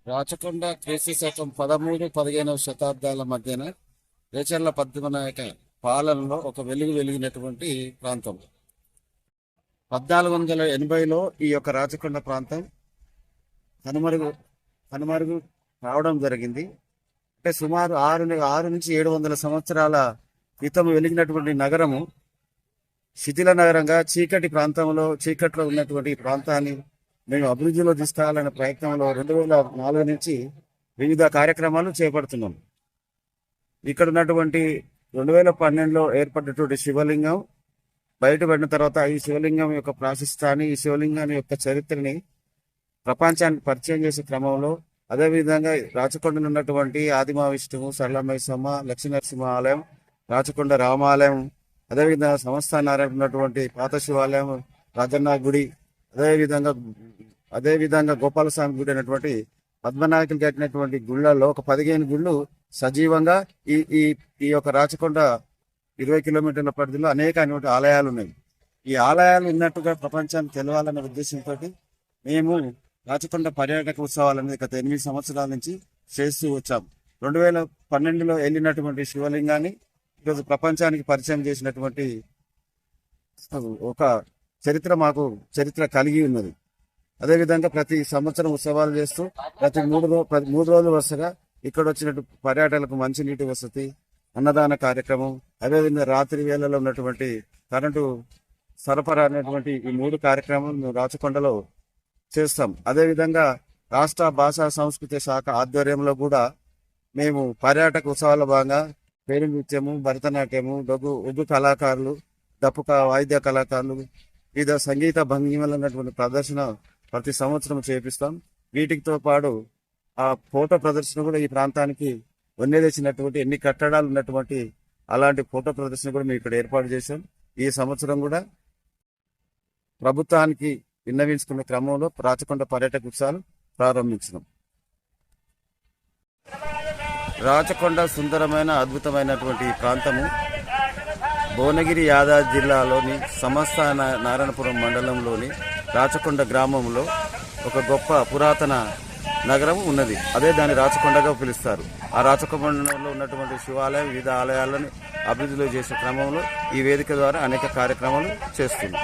రాచకొండ క్రీస్తు శకం 13-15వ శతాబ్దాల మధ్యన రేచర్ల పద్మనాయక పాలనలో ఒక వెలిగినటువంటి ప్రాంతం. 1480లో ఈ యొక్క రాచకొండ ప్రాంతం కనుమరుగు రావడం జరిగింది. అంటే సుమారు 6 నుంచి 700 సంవత్సరాల క్రితం వెలిగినటువంటి నగరము శిథిల నగరంగా చీకట్లో ఉన్నటువంటి ప్రాంతాన్ని మేము అభివృద్ధిలో తీసుకురావాలనే ప్రయత్నంలో 2004 నుంచి వివిధ కార్యక్రమాలు చేపడుతున్నాం. ఇక్కడ ఉన్నటువంటి 2012లో ఏర్పడినటువంటి శివలింగం బయటపడిన తర్వాత ఈ శివలింగం యొక్క ప్రాశస్త్యాన్ని, ఈ శివలింగాన్ని యొక్క చరిత్రని ప్రపంచానికి పరిచయం చేసే క్రమంలో, అదేవిధంగా రాచకొండలో ఉన్నటువంటి ఆదిమా విష్ణువు, సరళమైసమ్మ, లక్ష్మీనరసింహ ఆలయం, రాచకొండ రామాలయం, అదేవిధంగా సంస్థానారాయణ ఉన్నటువంటి పాత శివాలయం, రాజన్న గుడి, అదేవిధంగా గోపాలస్వామి గుడి అనేటువంటి పద్మనాయకులు కట్టినటువంటి గుళ్ళల్లో ఒక 15 గుళ్ళు సజీవంగా ఈ యొక్క రాచకొండ 20 కిలోమీటర్ల పరిధిలో అనేక ఆలయాలు ఉన్నాయి. ఈ ఆలయాలు ఉన్నట్టుగా ప్రపంచానికి తెలవాలనే ఉద్దేశంతో మేము రాచకొండ పర్యాటక ఉత్సవాలు అనేది గత 8 సంవత్సరాల నుంచి చేస్తూ వచ్చాం. 2012లో వెళ్ళినటువంటి శివలింగాన్ని ఈరోజు ప్రపంచానికి పరిచయం చేసినటువంటి ఒక చరిత్ర కలిగి ఉన్నది. అదేవిధంగా ప్రతి సంవత్సరం ఉత్సవాలు చేస్తూ ప్రతి 3 రోజులు వరుసగా ఇక్కడ వచ్చినట్టు పర్యాటకులకు మంచినీటి వసతి, అన్నదాన కార్యక్రమం, అదేవిధంగా రాత్రి వేళలో ఉన్నటువంటి కరెంటు సరఫరా అనేటువంటి ఈ 3 కార్యక్రమాలు మేము రాచకొండలో చేస్తాం. అదేవిధంగా రాష్ట్ర భాషా సంస్కృతి శాఖ ఆధ్వర్యంలో కూడా మేము పర్యాటక ఉత్సవాల భాగంగా పేరు నృత్యము, భరతనాట్యము, ఒగ్గు కళాకారులు, వాయిద్య కళాకారులు, వివిధ సంగీత భంగిమలు ఉన్నటువంటి ప్రదర్శన ప్రతి సంవత్సరం చేపిస్తాం. వీటితో పాటు ఆ ఫోటో ప్రదర్శన కూడా ఈ ప్రాంతానికి తెచ్చినటువంటి ఎన్ని కట్టడాలు ఉన్నటువంటి అలాంటి ఫోటో ప్రదర్శన కూడా మేము ఇక్కడ ఏర్పాటు చేశాం. ఈ సంవత్సరం కూడా ప్రభుత్వానికి విన్నవించుకునే క్రమంలో రాచకొండ పర్యాటక ఉత్సవాలు ప్రారంభించినాం. రాచకొండ సుందరమైన అద్భుతమైనటువంటి ఈ ప్రాంతము భువనగిరి యాదాద్రి జిల్లాలోని సమస్త నారాయణపురం మండలంలోని రాచకొండ గ్రామంలో ఒక గొప్ప పురాతన నగరం ఉన్నది. అదే దాన్ని రాచకొండగా పిలుస్తారు. ఆ రాచకొండలో ఉన్నటువంటి శివాలయం, వివిధ ఆలయాలను అభివృద్ధిలో చేసే క్రమంలో ఈ వేదిక ద్వారా అనేక కార్యక్రమాలు చేస్తుంది.